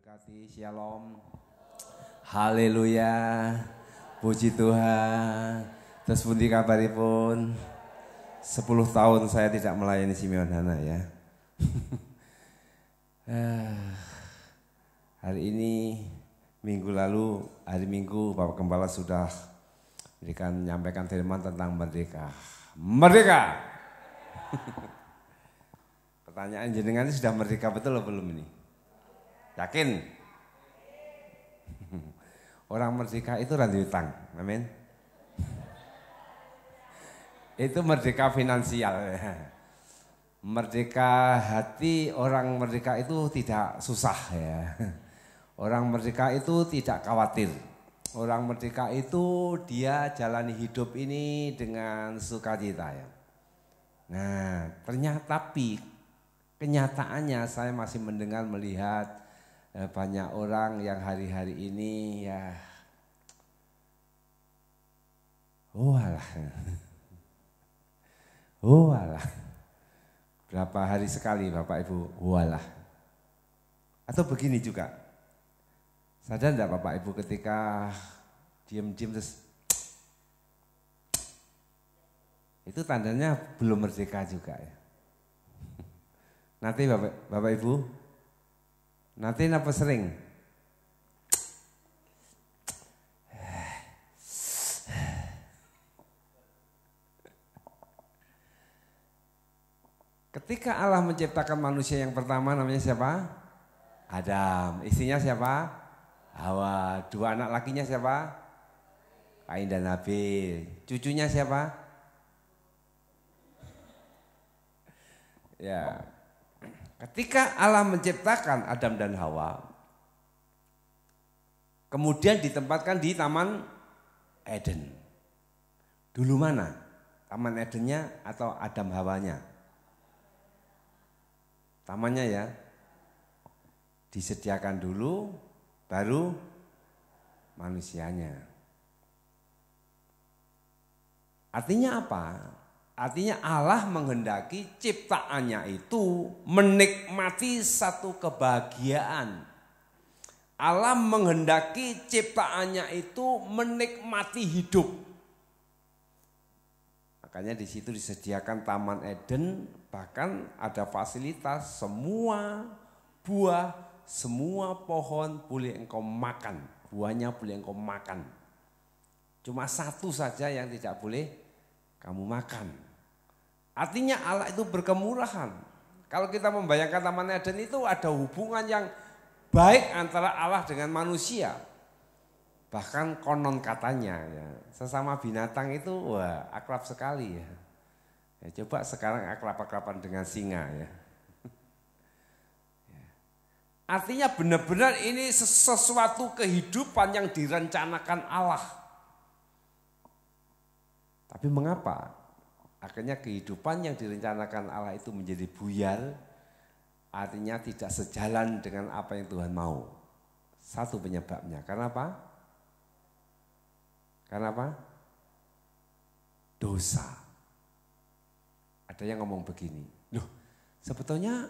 diberkati, shalom, haleluya, puji Tuhan. Terus pundi kabaripun? 10 tahun saya tidak melayani Simeon Hana ya. Hari ini, minggu lalu, hari Minggu Bapak Gembala sudah menyampaikan firman tentang merdeka. Merdeka! Pertanyaan jenengan ini sudah merdeka betul atau belum ini? Yakin? Orang merdeka itu randu utang, amin. Itu merdeka finansial. Merdeka hati, orang merdeka itu tidak susah ya. Orang merdeka itu tidak khawatir. Orang merdeka itu dia jalani hidup ini dengan sukacita ya. Nah, ternyata kenyataannya saya masih mendengar melihat banyak orang yang hari-hari ini ya walah. Berapa hari sekali Bapak Ibu walah. Atau begini juga. Sadar enggak Bapak Ibu ketika diam-diam terus itu tandanya belum merdeka juga ya. Nanti Bapak Ibu, nanti apa sering? Ketika Allah menciptakan manusia yang pertama namanya siapa? Adam. Istrinya siapa? Hawa. 2 anak lakinya siapa? Kain dan Habil. Cucunya siapa? Ya. Ketika Allah menciptakan Adam dan Hawa, kemudian ditempatkan di Taman Eden. Dulu mana? Taman Edennya atau Adam Hawanya? Tamannya ya. Disediakan dulu, baru manusianya. Artinya apa? Artinya Allah menghendaki ciptaannya itu menikmati satu kebahagiaan. Allah menghendaki ciptaannya itu menikmati hidup. Makanya di situ disediakan Taman Eden, bahkan ada fasilitas semua buah, semua pohon boleh engkau makan. Buahnya boleh engkau makan. Cuma satu saja yang tidak boleh kamu makan. Artinya Allah itu berkemurahan. Kalau kita membayangkan Taman Eden itu ada hubungan yang baik antara Allah dengan manusia. Bahkan konon katanya ya, sesama binatang itu wah akrab sekali ya. Coba sekarang akrab-akraban dengan singa ya. Artinya benar-benar ini sesuatu kehidupan yang direncanakan Allah. Tapi mengapa akhirnya kehidupan yang direncanakan Allah itu menjadi buyar, artinya tidak sejalan dengan apa yang Tuhan mau. Satu penyebabnya, karena apa? Karena apa? Dosa. Ada yang ngomong begini, loh sebetulnya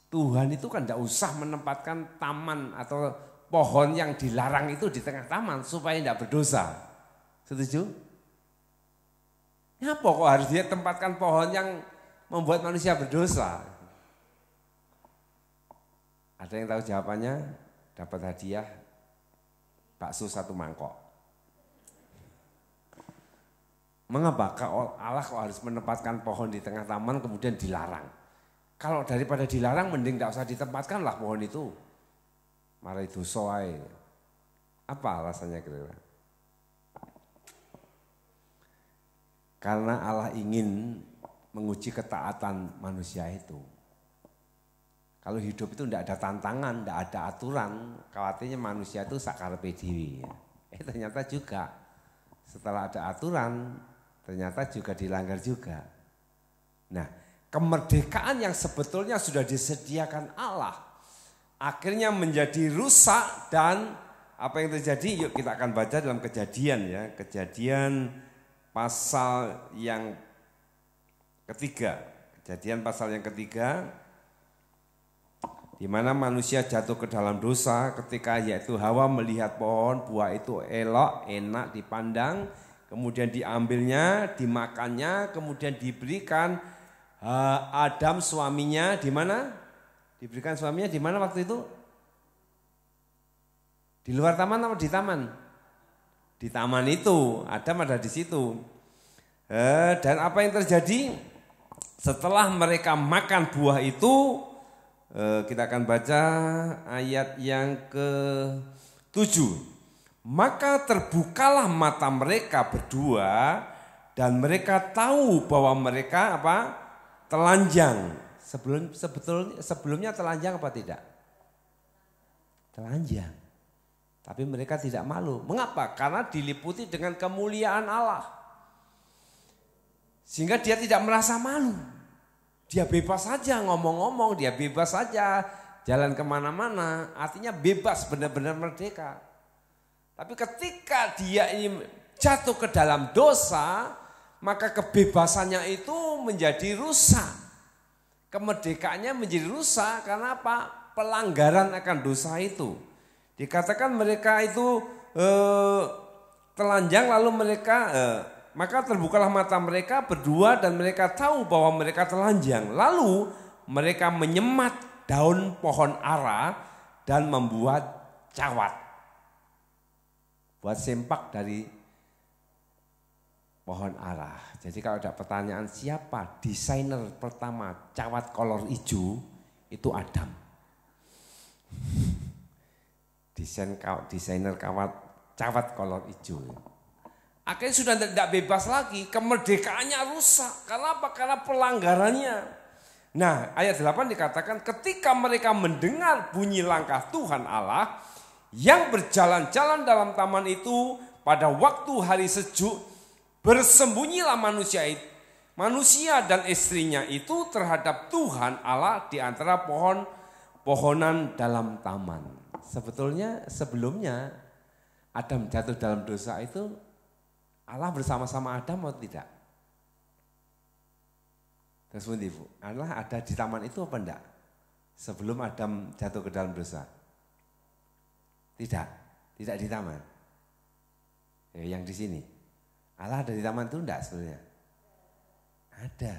Tuhan itu kan tidak usah menempatkan taman atau pohon yang dilarang itu di tengah taman supaya tidak berdosa. Setuju? Kenapa kok harus dia tempatkan pohon yang membuat manusia berdosa? Ada yang tahu jawabannya? Dapat hadiah bakso 1 mangkok. Mengapa Allah kok harus menempatkan pohon di tengah taman kemudian dilarang? Kalau daripada dilarang mending tidak usah ditempatkan lah pohon itu. Marai dosa wae. Apa alasannya kira-kira? Karena Allah ingin menguji ketaatan manusia itu. Kalau hidup itu tidak ada tantangan, tidak ada aturan, khawatirnya manusia itu sakarepe dhewe. Ternyata juga setelah ada aturan, ternyata juga dilanggar juga. Nah, kemerdekaan yang sebetulnya sudah disediakan Allah, akhirnya menjadi rusak dan apa yang terjadi? Yuk kita akan baca dalam Kejadian ya, Kejadian pasal yang ketiga. Kejadian pasal yang ketiga di mana manusia jatuh ke dalam dosa ketika yaitu Hawa melihat pohon buah itu elok, enak dipandang, kemudian diambilnya, dimakannya, kemudian diberikan Adam suaminya di mana? Diberikan suaminya di mana waktu itu? Di luar taman atau di taman? Di taman itu, Adam ada di situ. Dan apa yang terjadi? Setelah mereka makan buah itu, kita akan baca ayat yang ke-7. Maka terbukalah mata mereka berdua dan mereka tahu bahwa mereka telanjang. Sebelumnya telanjang apa tidak? Telanjang. Tapi mereka tidak malu. Mengapa? Karena diliputi dengan kemuliaan Allah. Sehingga dia tidak merasa malu. Dia bebas saja ngomong-ngomong, dia bebas saja jalan kemana-mana. Artinya bebas, benar-benar merdeka. Tapi ketika dia ini jatuh ke dalam dosa, maka kebebasannya itu menjadi rusak. Kemerdekaannya menjadi rusak karena apa? Pelanggaran akan dosa itu. Dikatakan mereka itu telanjang lalu mereka... Maka terbukalah mata mereka berdua dan mereka tahu bahwa mereka telanjang. Lalu mereka menyemat daun pohon ara dan membuat cawat. Buat sempak dari pohon ara. Jadi kalau ada pertanyaan siapa desainer pertama cawat kolor hijau, itu Adam. Desainer cawat kolor hijau. Akhirnya sudah tidak bebas lagi, kemerdekaannya rusak. Karena apa? Karena pelanggarannya. Nah, ayat 8 dikatakan ketika mereka mendengar bunyi langkah Tuhan Allah yang berjalan-jalan dalam taman itu pada waktu hari sejuk, bersembunyilah manusia dan istrinya itu terhadap Tuhan Allah di antara pohon-pohonan dalam taman. Sebelumnya Adam jatuh dalam dosa itu Allah bersama-sama Adam atau tidak? Terus Bu, Allah ada di taman itu apa enggak? Sebelum Adam jatuh ke dalam dosa? Tidak di taman. Yang di sini. Allah ada di taman itu enggak sebenarnya? Ada.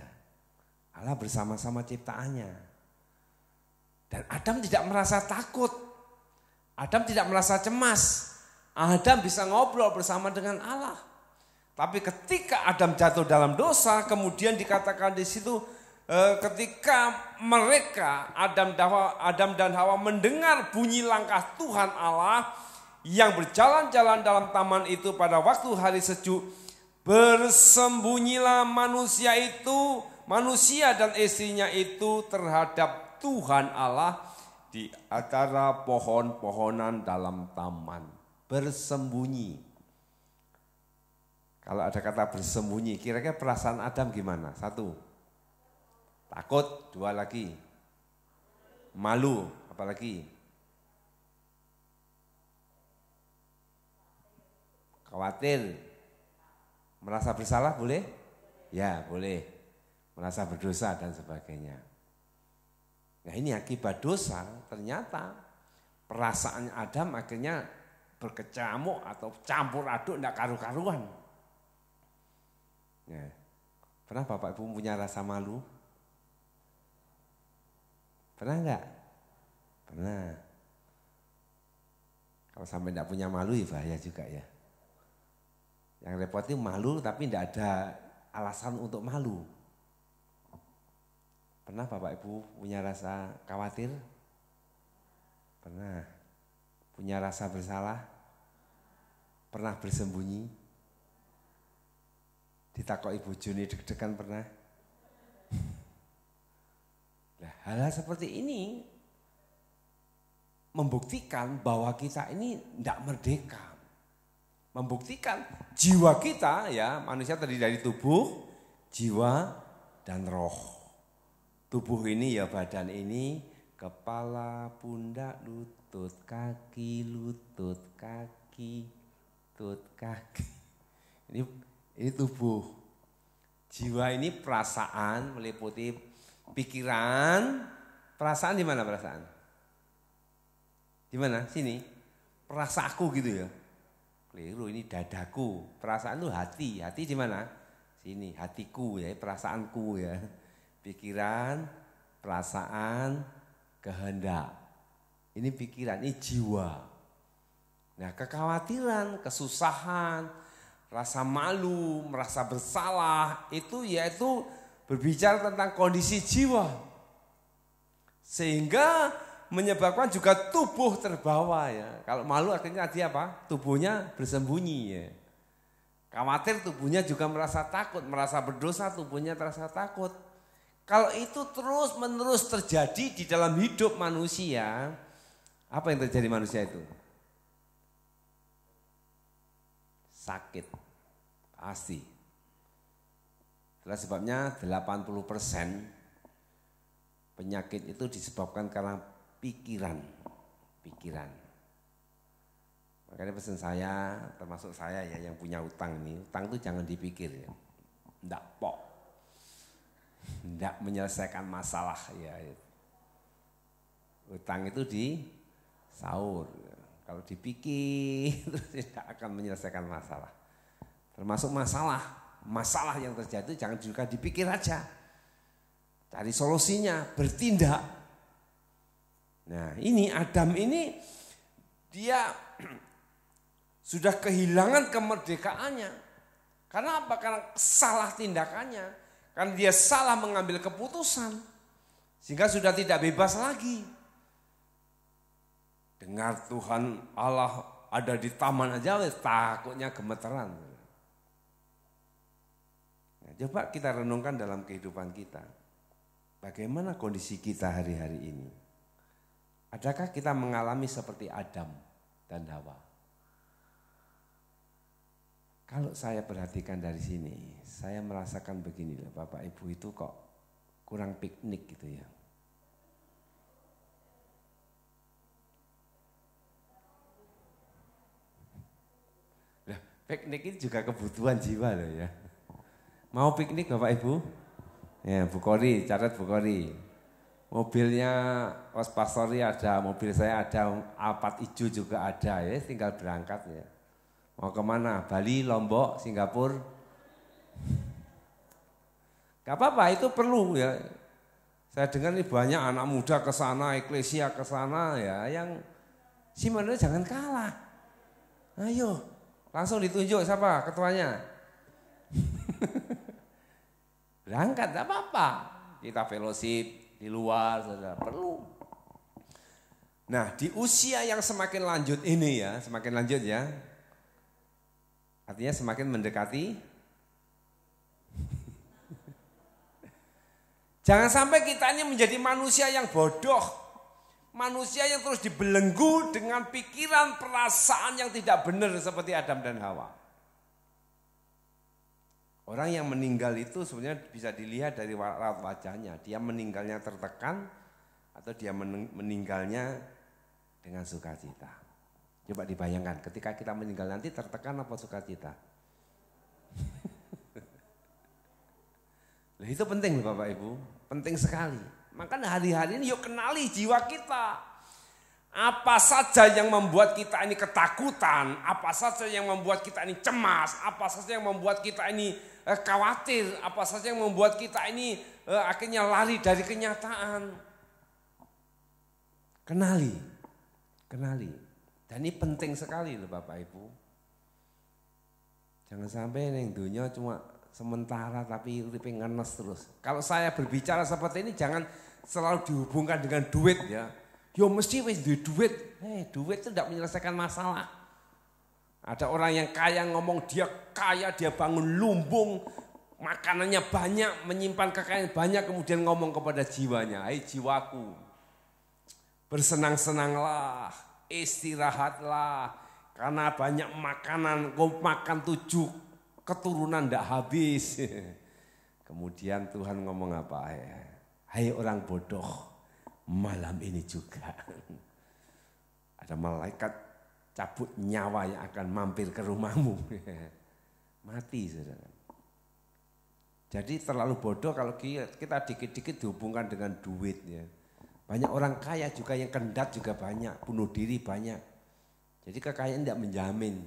Allah bersama-sama ciptaannya. Dan Adam tidak merasa takut. Adam tidak merasa cemas. Adam bisa ngobrol bersama dengan Allah. Tapi ketika Adam jatuh dalam dosa, kemudian dikatakan di situ ketika mereka Adam dan Hawa mendengar bunyi langkah Tuhan Allah yang berjalan-jalan dalam taman itu pada waktu hari sejuk, bersembunyilah manusia dan istrinya itu terhadap Tuhan Allah di antara pohon-pohonan dalam taman. Bersembunyi. Kalau ada kata bersembunyi, kira-kira perasaan Adam gimana? 1, takut. 2 lagi, malu. Apalagi? Khawatir. Merasa bersalah boleh? Ya boleh. Merasa berdosa dan sebagainya. Nah ini akibat dosa, ternyata perasaan Adam akhirnya berkecamuk atau campur aduk, tidak karu-karuan. Ya. Pernah Bapak Ibu punya rasa malu? Pernah enggak? Pernah. Kalau sampai enggak punya malu ya bahaya juga ya. Yang repot itu malu tapi enggak ada alasan untuk malu. Pernah Bapak Ibu punya rasa khawatir? Pernah. Punya rasa bersalah? Pernah bersembunyi? Ditakoki bojone deg-degan pernah? Nah, hal-hal seperti ini membuktikan bahwa kita ini tidak merdeka. Membuktikan jiwa kita ya, manusia terdiri dari tubuh, jiwa, dan roh. Tubuh ini ya badan ini, kepala, pundak, lutut, kaki, lutut, kaki. Ini tubuh. Jiwa ini perasaan meliputi pikiran. Perasaan di mana perasaan? Di mana? Sini. Perasaanku gitu ya. Keliru, ini dadaku. Perasaan itu hati. Hati di mana? Sini, hatiku ya, perasaanku ya. Pikiran, perasaan, kehendak. Ini pikiran, ini jiwa. Nah, kekhawatiran, kesusahan, rasa malu, merasa bersalah, itu yaitu berbicara tentang kondisi jiwa. Sehingga menyebabkan juga tubuh terbawa ya. Kalau malu artinya dia apa? Tubuhnya bersembunyi ya. Khawatir tubuhnya juga merasa takut, merasa berdosa tubuhnya terasa takut. Kalau itu terus menerus terjadi di dalam hidup manusia, apa yang terjadi manusia itu? Sakit, pasti. Itulah sebabnya 80% penyakit itu disebabkan karena pikiran. Makanya pesan saya, termasuk saya ya yang punya utang ini, utang itu jangan dipikir ya. Enggak pok. Enggak menyelesaikan masalah ya. Utang itu di sahur. Kalau dipikir tidak akan menyelesaikan masalah. Termasuk masalah yang terjadi jangan juga dipikir aja. Cari solusinya, bertindak. Nah ini Adam ini dia sudah kehilangan kemerdekaannya. Karena apa? Karena salah tindakannya. Karena dia salah mengambil keputusan. Sehingga sudah tidak bebas lagi. Dengar Tuhan Allah ada di taman aja, takutnya gemeteran. Nah, coba kita renungkan dalam kehidupan kita. Bagaimana kondisi kita hari-hari ini? Adakah kita mengalami seperti Adam dan Hawa? Kalau saya perhatikan dari sini, saya merasakan begini loh, Bapak Ibu itu kok kurang piknik gitu ya. Nah, piknik itu juga kebutuhan jiwa loh ya. Mau piknik Bapak Ibu? Ya, Bu Kori, catat Bu Kori. Mobilnya Os Pastori ada, mobil saya ada, Alphard hijau juga ada ya, tinggal berangkat ya. Mau kemana? Bali, Lombok, Singapura? Gak apa-apa, itu perlu ya. Saya dengar ini banyak anak muda ke sana, eklesia ke sana ya, yang sebenarnya jangan kalah. Ayo, langsung ditunjuk siapa ketuanya? Berangkat, gak apa-apa. Kita fellowship di luar, saudara, perlu. Nah, di usia yang semakin lanjut ini ya, semakin lanjut ya, artinya semakin mendekati. Jangan sampai kita ini menjadi manusia yang bodoh. Manusia yang terus dibelenggu dengan pikiran, perasaan yang tidak benar seperti Adam dan Hawa. Orang yang meninggal itu sebenarnya bisa dilihat dari raut wajahnya. Dia meninggalnya tertekan atau dia meninggalnya dengan sukacita. Coba dibayangkan ketika kita meninggal nanti tertekan apa sukacita? Nah, itu penting Bapak Ibu, penting sekali. Makanya hari-hari ini yuk kenali jiwa kita. Apa saja yang membuat kita ini ketakutan, apa saja yang membuat kita ini cemas, apa saja yang membuat kita ini khawatir, apa saja yang membuat kita ini akhirnya lari dari kenyataan. Kenali. Dan ini penting sekali loh Bapak Ibu. Jangan sampai yang dunia cuma sementara tapi uripe ngenes terus. Kalau saya berbicara seperti ini jangan selalu dihubungkan dengan duit ya. Yo mesti wis duit. Duit itu tidak menyelesaikan masalah. Ada orang yang kaya ngomong dia kaya, dia bangun lumbung, makanannya banyak, menyimpan kekayaan banyak, kemudian ngomong kepada jiwanya, "Hai jiwaku, bersenang-senanglah, istirahatlah, karena banyak makanan, kau makan 7 keturunan tidak habis." Kemudian Tuhan ngomong apa? "Hai orang bodoh, malam ini juga ada malaikat cabut nyawa yang akan mampir ke rumahmu." Mati saudara. Jadi terlalu bodoh kalau kita dikit-dikit dihubungkan dengan duit ya. Banyak orang kaya juga yang kendat juga banyak, bunuh diri banyak. Jadi kekayaan tidak menjamin.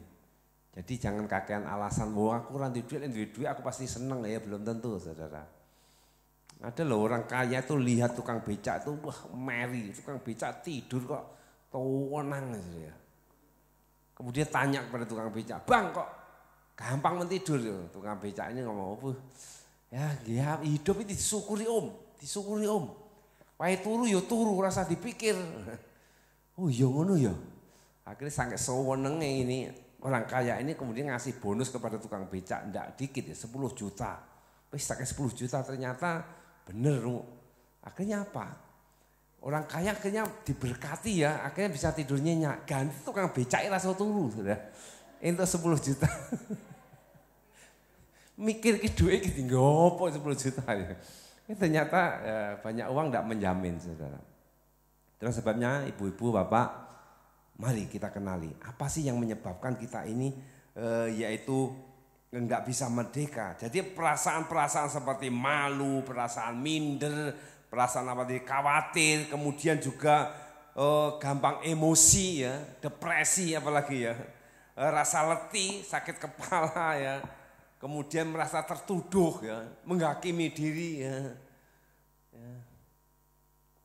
Jadi jangan kakean alasan, wah aku ranti duit, aku pasti seneng ya, belum tentu saudara. Ada loh orang kaya tuh lihat tukang becak tuh, wah meri, tukang becak tidur kok tenang gitu ya. Kemudian tanya kepada tukang becak, bang kok gampang mentidur ya. Tukang becak ini ngomong, ya hidup ini disyukuri om. Wae turu ya turu, rasa dipikir. Oh iya ngono ya. Akhirnya sampai sewenenge ini orang kaya ini kemudian ngasih bonus kepada tukang becak, enggak dikit ya, 10 juta. Wis sampai 10 juta ternyata bener. Akhirnya apa? Orang kaya akhirnya diberkati ya, akhirnya bisa tidur nyenyak. Ganti tukang becak rasa turu sudah. Entuk 10 juta. Mikir ki duit iki nggopo 10 juta ya. Ternyata banyak uang tidak menjamin saudara. Terus sebabnya ibu-ibu, bapak, mari kita kenali apa sih yang menyebabkan kita ini yaitu enggak bisa merdeka. Jadi perasaan-perasaan seperti malu, perasaan minder, perasaan khawatir, kemudian juga gampang emosi ya, depresi apalagi ya, rasa letih, sakit kepala ya. Kemudian merasa tertuduh ya, menghakimi diri ya.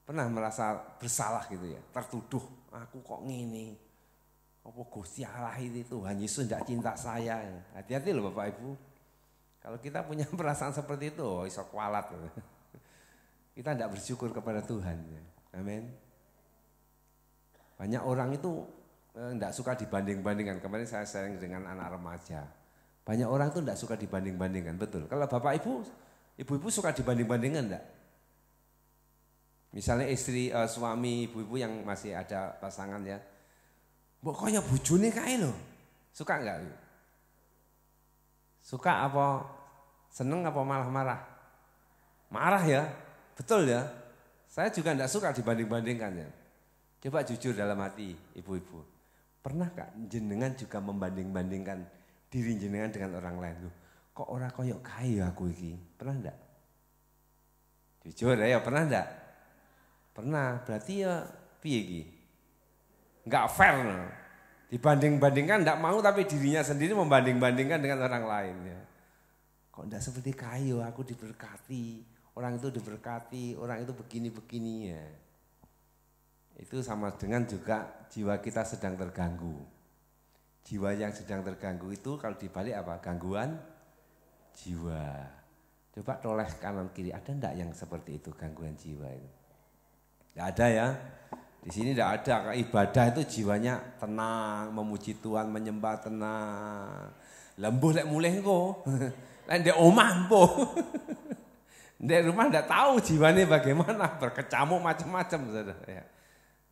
Pernah merasa bersalah gitu ya, tertuduh, aku kok ngini. Apa Gusti Allah ini Tuhan Yesus tidak cinta saya. Hati-hati loh Bapak Ibu. Kalau kita punya perasaan seperti itu, iso kualat. Kita tidak bersyukur kepada Tuhan. Ya. Amin. Banyak orang itu tidak suka dibanding-bandingkan. Kemarin saya sharing dengan anak remaja. Banyak orang tuh enggak suka dibanding-bandingkan, betul. Kalau Bapak Ibu, ibu-ibu suka dibanding-bandingkan enggak? Misalnya istri, suami, ibu-ibu yang masih ada pasangan ya. Mbok kaya bojone kae lho. Suka enggak? Suka apa? Seneng apa malah marah? Marah ya? Betul ya? Saya juga enggak suka dibanding-bandingkan ya. Coba jujur dalam hati ibu-ibu. Pernah enggak jenengan juga membanding-bandingkan diri jenengan dengan orang lain? Loh, kok ora koyok kae aku iki? Pernah enggak? Jujur ya, pernah enggak? Pernah, berarti ya piye iki? Enggak fair. No. Dibanding-bandingkan enggak mau tapi dirinya sendiri membanding-bandingkan dengan orang lain ya. Kok enggak seperti kayu, aku diberkati, orang itu diberkati, orang itu begini-begini ya. Itu sama dengan juga jiwa kita sedang terganggu. Jiwa yang sedang terganggu itu kalau dibalik apa? Gangguan jiwa. Coba toleh kanan kiri, ada enggak yang seperti itu gangguan jiwa itu? Enggak ada ya. Di sini enggak ada. Ibadah itu jiwanya tenang, memuji Tuhan, menyembah tenang. Lembuh lek mulih engko. Lek ndek omah mpo. Ndek rumah enggak tahu jiwanya bagaimana, berkecamuk macam-macam saudara ya.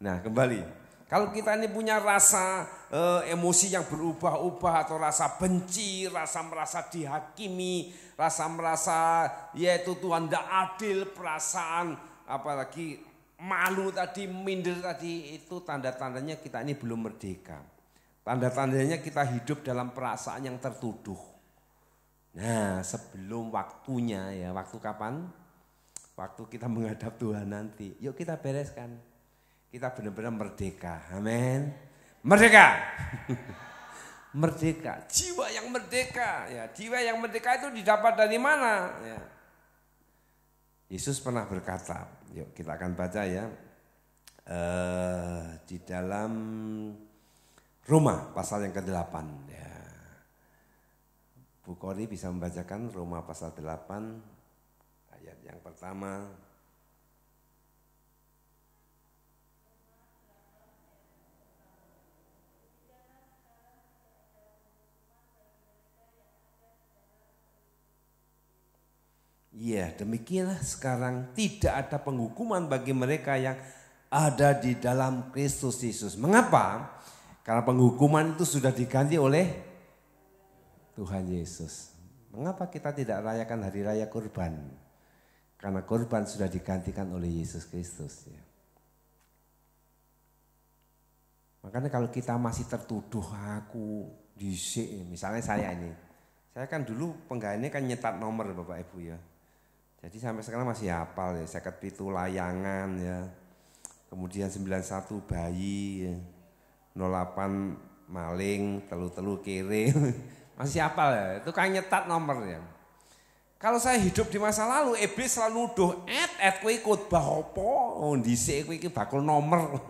Nah, kembali. Kalau kita ini punya rasa emosi yang berubah-ubah atau rasa benci, rasa merasa dihakimi, rasa merasa yaitu Tuhan tidak adil, perasaan apalagi malu tadi, minder tadi, itu tanda-tandanya kita ini belum merdeka. Tanda-tandanya kita hidup dalam perasaan yang tertuduh. Nah, sebelum waktunya ya, waktu kapan? Waktu kita menghadap Tuhan nanti. Yuk kita bereskan. Kita benar-benar merdeka, amin. Merdeka, merdeka, jiwa yang merdeka, ya jiwa yang merdeka itu didapat dari mana? Ya. Yesus pernah berkata, yuk kita akan baca ya, di dalam Roma pasal yang ke-8. Ya. Bu Kori bisa membacakan Roma pasal 8 ayat yang pertama. Ya, demikianlah sekarang tidak ada penghukuman bagi mereka yang ada di dalam Kristus Yesus. Mengapa? Karena penghukuman itu sudah diganti oleh Tuhan Yesus. Mengapa kita tidak rayakan hari raya kurban? Karena kurban sudah digantikan oleh Yesus Kristus. Ya. Makanya kalau kita masih tertuduh aku disik, misalnya saya ini. Saya kan dulu penggayanya kan nyetat nomor Bapak Ibu ya. Jadi sampai sekarang masih hafal ya, 57 layangan ya. kemudian 91 bayi, 08 maling, telu-telu kere, masih hafal ya, itu kan nyetat nomornya. Kalau saya hidup di masa lalu, iblis selalu nuduh, kowe khotbah apa? Dhisik kowe iki bakul nomor.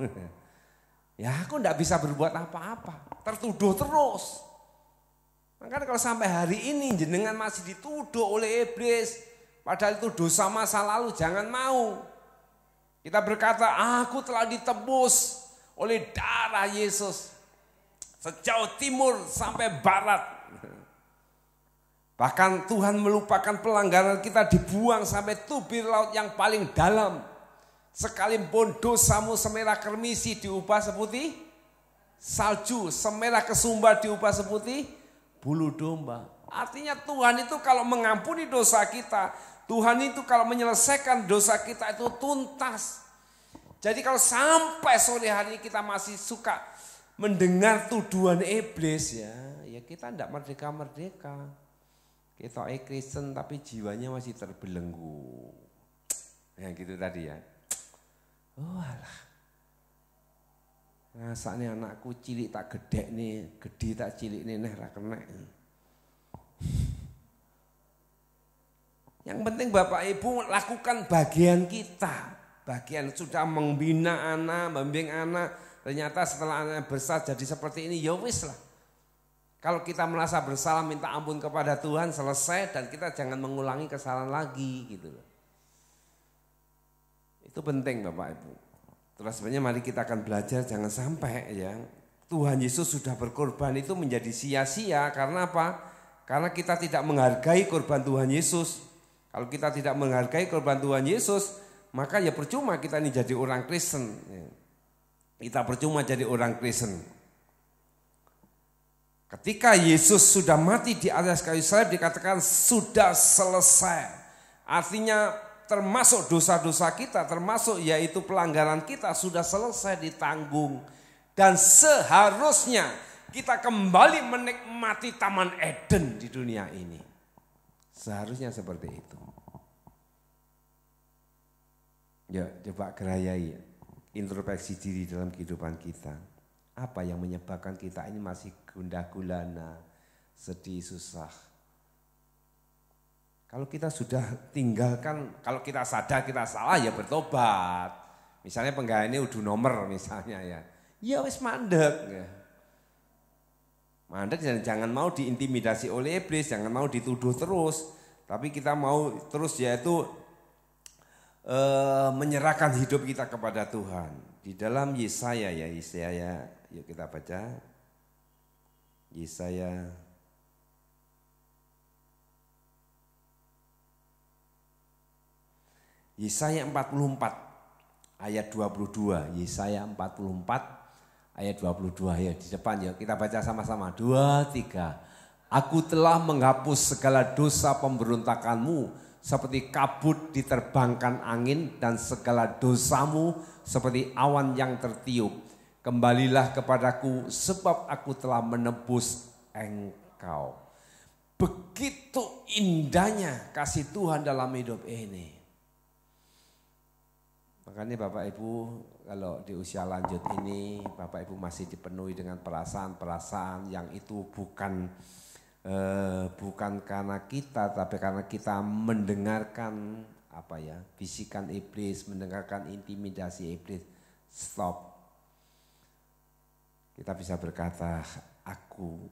Ya aku ndak bisa berbuat apa-apa, tertuduh terus. Makanya kalau sampai hari ini jenengan masih dituduh oleh iblis, padahal itu dosa masa lalu, jangan mau. Kita berkata, aku telah ditebus oleh darah Yesus. Sejauh timur sampai barat. Bahkan Tuhan melupakan pelanggaran kita, dibuang sampai tubir laut yang paling dalam. Sekalipun dosamu semerah kermisi diubah seputih salju, semerah kesumbar diubah seputih bulu domba. Artinya Tuhan itu kalau mengampuni dosa kita, Tuhan itu kalau menyelesaikan dosa kita itu tuntas. Jadi kalau sampai sore hari kita masih suka mendengar tuduhan iblis, ya kita tidak merdeka-merdeka. Kita Kristen tapi jiwanya masih terbelenggu. Ya gitu tadi ya. Oh alah. Rasanya anakku cilik tak gede nih, gede tak cilik nih ra kenek. Yang penting Bapak Ibu lakukan bagian kita. Bagian sudah membina anak, membimbing anak, ternyata setelah anak besar jadi seperti ini, ya wis lah. Kalau kita merasa bersalah minta ampun kepada Tuhan, selesai, dan kita jangan mengulangi kesalahan lagi gitu loh. Itu penting Bapak Ibu. Terus sebenarnya mari kita akan belajar jangan sampai ya Tuhan Yesus sudah berkorban itu menjadi sia-sia. Karena apa? Karena kita tidak menghargai korban Tuhan Yesus. Kalau kita tidak menghargai korban Tuhan Yesus, maka ya percuma kita ini jadi orang Kristen. Kita percuma jadi orang Kristen. Ketika Yesus sudah mati di atas kayu salib dikatakan sudah selesai. Artinya termasuk dosa-dosa kita, termasuk yaitu pelanggaran kita sudah selesai ditanggung. Dan seharusnya kita kembali menikmati Taman Eden di dunia ini. Seharusnya seperti itu. Ya coba gerayai introspeksi diri dalam kehidupan kita. Apa yang menyebabkan kita ini masih gundah gulana, sedih, susah. Kalau kita sudah tinggalkan, kalau kita sadar kita salah ya bertobat. Misalnya penggawe ini udah nomor misalnya ya. Ya wis mandek ya. Mandek dan jangan mau diintimidasi oleh iblis, jangan mau dituduh terus. Tapi kita mau terus yaitu menyerahkan hidup kita kepada Tuhan. Di dalam Yesaya yuk kita baca. Yesaya Yesaya 44 ayat 22. Yesaya 44 ayat 22 ya di depan ya kita baca sama-sama. 2, 3. Aku telah menghapus segala dosa pemberontakanmu seperti kabut diterbangkan angin dan segala dosamu seperti awan yang tertiup. Kembalilah kepadaku sebab aku telah menebus engkau. Begitu indahnya kasih Tuhan dalam hidup ini. Makanya Bapak Ibu kalau di usia lanjut ini Bapak Ibu masih dipenuhi dengan perasaan-perasaan yang itu bukan karena kita tapi karena kita mendengarkan bisikan iblis, mendengarkan intimidasi iblis. Stop. Kita bisa berkata, aku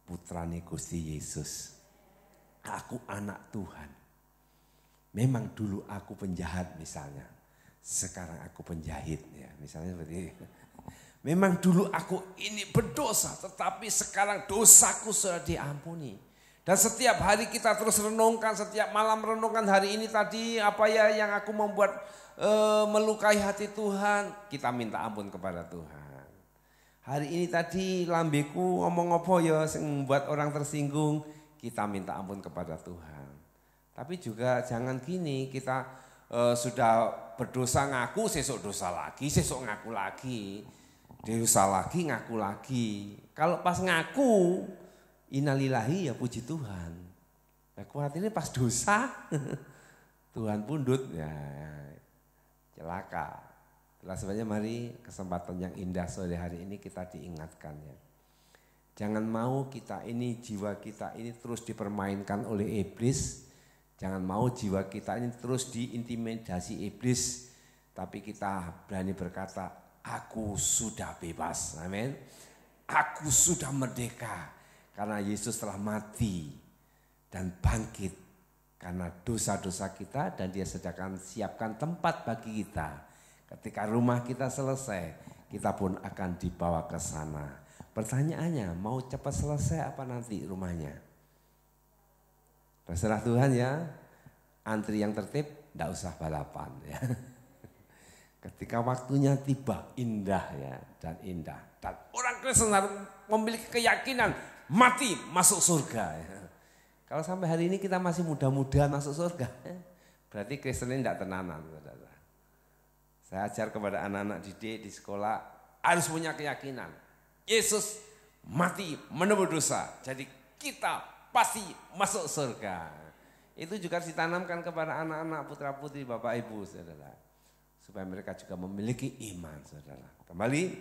putrane Gusti Yesus. Aku anak Tuhan. Memang dulu aku penjahat misalnya. Sekarang aku penjahit ya, misalnya seperti itu. Memang dulu aku ini berdosa, tetapi sekarang dosaku sudah diampuni. Dan setiap hari kita terus renungkan, setiap malam renungkan hari ini tadi apa ya yang aku membuat melukai hati Tuhan. Kita minta ampun kepada Tuhan. Hari ini tadi lambeku ngomong apa ya yang membuat orang tersinggung. Kita minta ampun kepada Tuhan. Tapi juga jangan gini kita sudah berdosa ngaku, sesuk dosa lagi, sesuk ngaku lagi. Dosa lagi, ngaku lagi. Kalau pas ngaku, innalillahi ya puji Tuhan. Aku hati ini pas dosa, Tuhan pundut ya celaka. Itulah sebabnya mari kesempatan yang indah sore hari ini kita diingatkan ya. Jangan mau kita ini, jiwa kita ini terus dipermainkan oleh iblis. Jangan mau jiwa kita ini terus diintimidasi iblis. Tapi kita berani berkata, aku sudah bebas. Amin. Aku sudah merdeka. Karena Yesus telah mati dan bangkit. Karena dosa-dosa kita dan dia siapkan tempat bagi kita. Ketika rumah kita selesai, kita pun akan dibawa ke sana. Pertanyaannya, mau cepat selesai apa nanti rumahnya? Terserah Tuhan ya, antri yang tertib, tidak usah balapan ya. Ketika waktunya tiba, indah ya, dan indah. Dan orang Kristen harus memiliki keyakinan, mati masuk surga ya. Kalau sampai hari ini kita masih mudah-mudahan masuk surga, ya, berarti Kristen ini tidak tenanan. Saudara. Saya ajar kepada anak-anak didik di sekolah, harus punya keyakinan. Yesus mati menebus dosa, jadi kita pasti masuk surga. Itu juga ditanamkan kepada anak-anak putra putri Bapak Ibu saudara. Supaya mereka juga memiliki iman saudara. Kembali,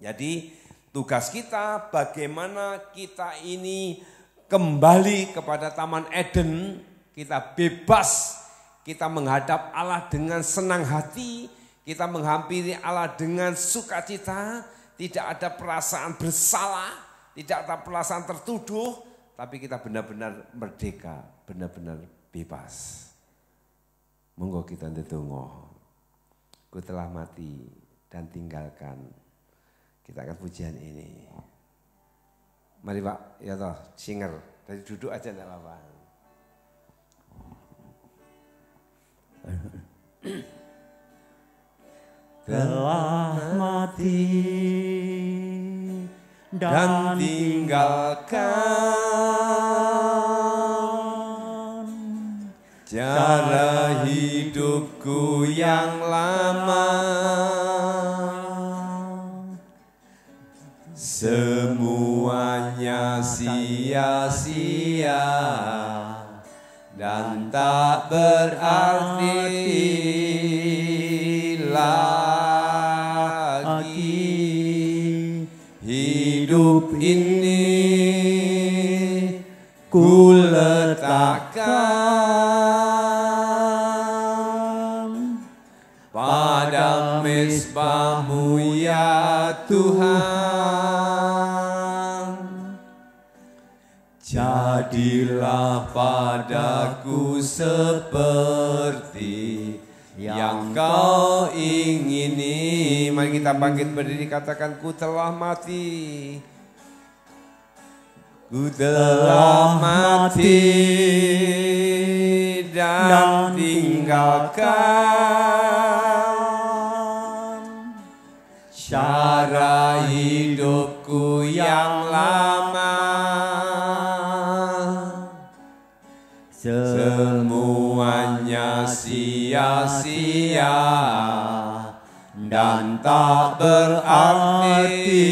jadi tugas kita bagaimana kita ini kembali kepada Taman Eden, kita bebas, kita menghadap Allah dengan senang hati, kita menghampiri Allah dengan sukacita, tidak ada perasaan bersalah, tidak ada perasaan tertuduh, tapi kita benar-benar merdeka, benar-benar bebas. Monggo kita ndedonga. Ku telah mati dan tinggalkan. Kita akan pujian ini. Mari Pak, ya toh, singer. Dari duduk aja enggak apa-apa. Telah mati dan tinggalkan cara hidupku yang lama, semuanya sia-sia dan tak berarti lagi. Hidup ini ku letakkan pada mezbah-Mu ya Tuhan. Jadilah padaku seperti yang Kau ingini. Mari kita bangkit berdiri, katakan ku telah mati. Ku telah mati dan tinggalkan cara hidupku yang lama. Semuanya sia-sia dan tak berarti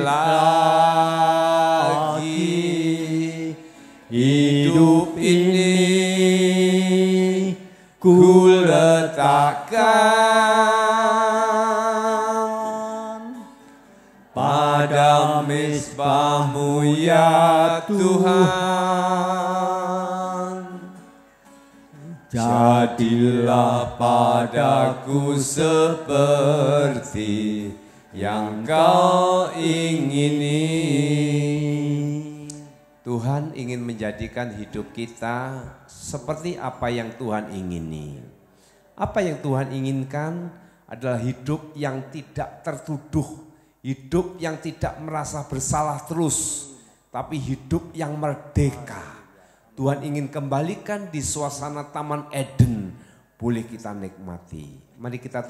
lagi. Hidup ini ku letakkan pada mezbah-Mu ya Tuhan. Jadilah padaku seperti yang Kau ingini. Tuhan ingin menjadikan hidup kita seperti apa yang Tuhan ingini. Apa yang Tuhan inginkan adalah hidup yang tidak tertuduh, hidup yang tidak merasa bersalah terus, tapi hidup yang merdeka. Tuhan ingin kembalikan di suasana Taman Eden, boleh kita nikmati. Mari kita